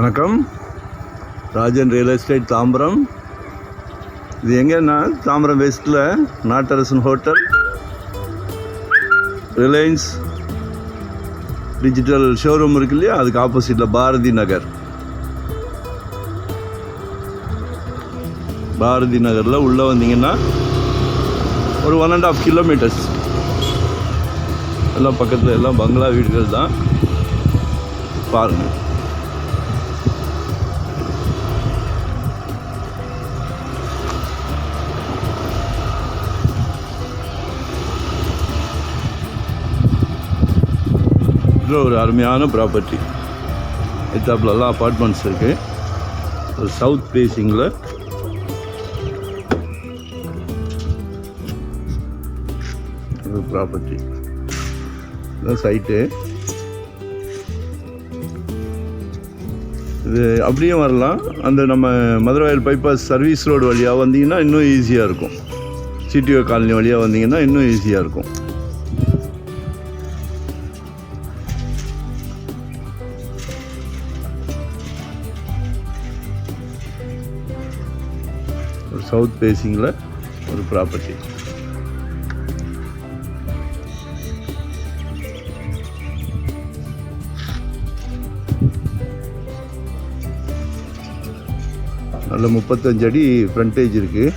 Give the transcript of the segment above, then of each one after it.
வணக்கம். Rajan real estate Tambaram. இது எங்கன்னா தாம்பரம் வெஸ்ட்டில் நாட்டரசன் ஹோட்டல், ரிலையன்ஸ் டிஜிட்டல் ஷோரூம் இருக்கு இல்லையா, அதுக்கு ஆப்போசிட்டில் பாரதி நகரில் உள்ளே வந்தீங்கன்னா ஒரு 1.5 கிலோமீட்டர்ஸ் எல்லாம் பக்கத்தில் எல்லாம் பங்களா வீடுகள் தான். பாருங்கள். ஒரு அருமையான ப்ராப்பர்ட்டி. எத்தாப்புலலாம் அப்பார்ட்மெண்ட்ஸ் இருக்குது. ஒரு சவுத் ஃபேஸிங்கில் ஒரு ப்ராப்பர்ட்டி. இதுதான் சைட்டு. இது அப்படியே வரலாம். அந்த நம்ம மதுரவாயல் பைபாஸ் சர்வீஸ் ரோடு வழியாக வந்தீங்கன்னா இன்னும் ஈஸியாக இருக்கும். சிடிஓ காலனி வழியாக வந்தீங்கன்னா இன்னும் ஈஸியாக இருக்கும். ஒரு சவுத் ஃபேஸிங்கில் ஒரு ப்ராப்பர்ட்டி. நல்ல 35 அடி ஃப்ரண்டேஜ் இருக்குது.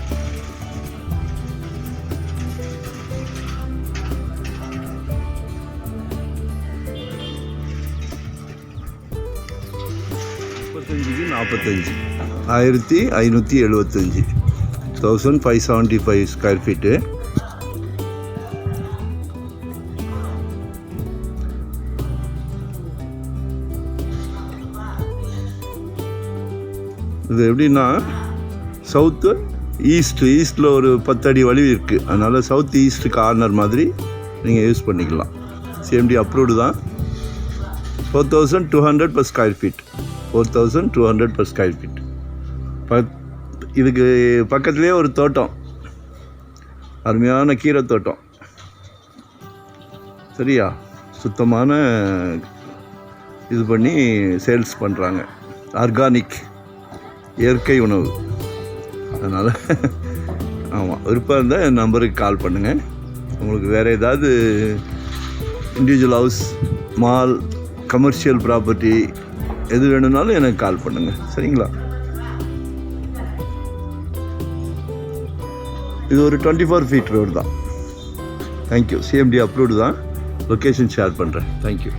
க்கு 45 1575 1575 ஸ்கொயர் ஃபீட்டு. இது எப்படின்னா சவுத்து ஈஸ்ட்டில் ஒரு 10 அடி வழி இருக்குது. அதனால் சவுத் ஈஸ்ட் கார்னர் மாதிரி நீங்கள் யூஸ் பண்ணிக்கலாம். சிஎம்டி அப்ரூவ்டு தான். 4200 per square feet. 4200 per square feet. இதுக்கு பக்கத்துலேயே ஒரு தோட்டம், அருமையான கீரை தோட்டம். சரியா, சுத்தமான இது பண்ணி சேல்ஸ் பண்ணுறாங்க. ஆர்கானிக், இயற்கை உணவு. அதனால் ஆமாம், விருப்பம் இருந்தால் என் நம்பருக்கு கால் பண்ணுங்கள். உங்களுக்கு வேறு ஏதாவது individual house, mall, commercial property எது வேணும்னாலும் எனக்கு கால் பண்ணுங்கள். சரிங்களா? இது ஒரு 24 ஃபீட் ரோடு தான். தேங்க்யூ. சிஎம்டி அப்ரூவ்டு தான். லொக்கேஷன் ஷேர் பண்ணுறேன். தேங்க்யூ.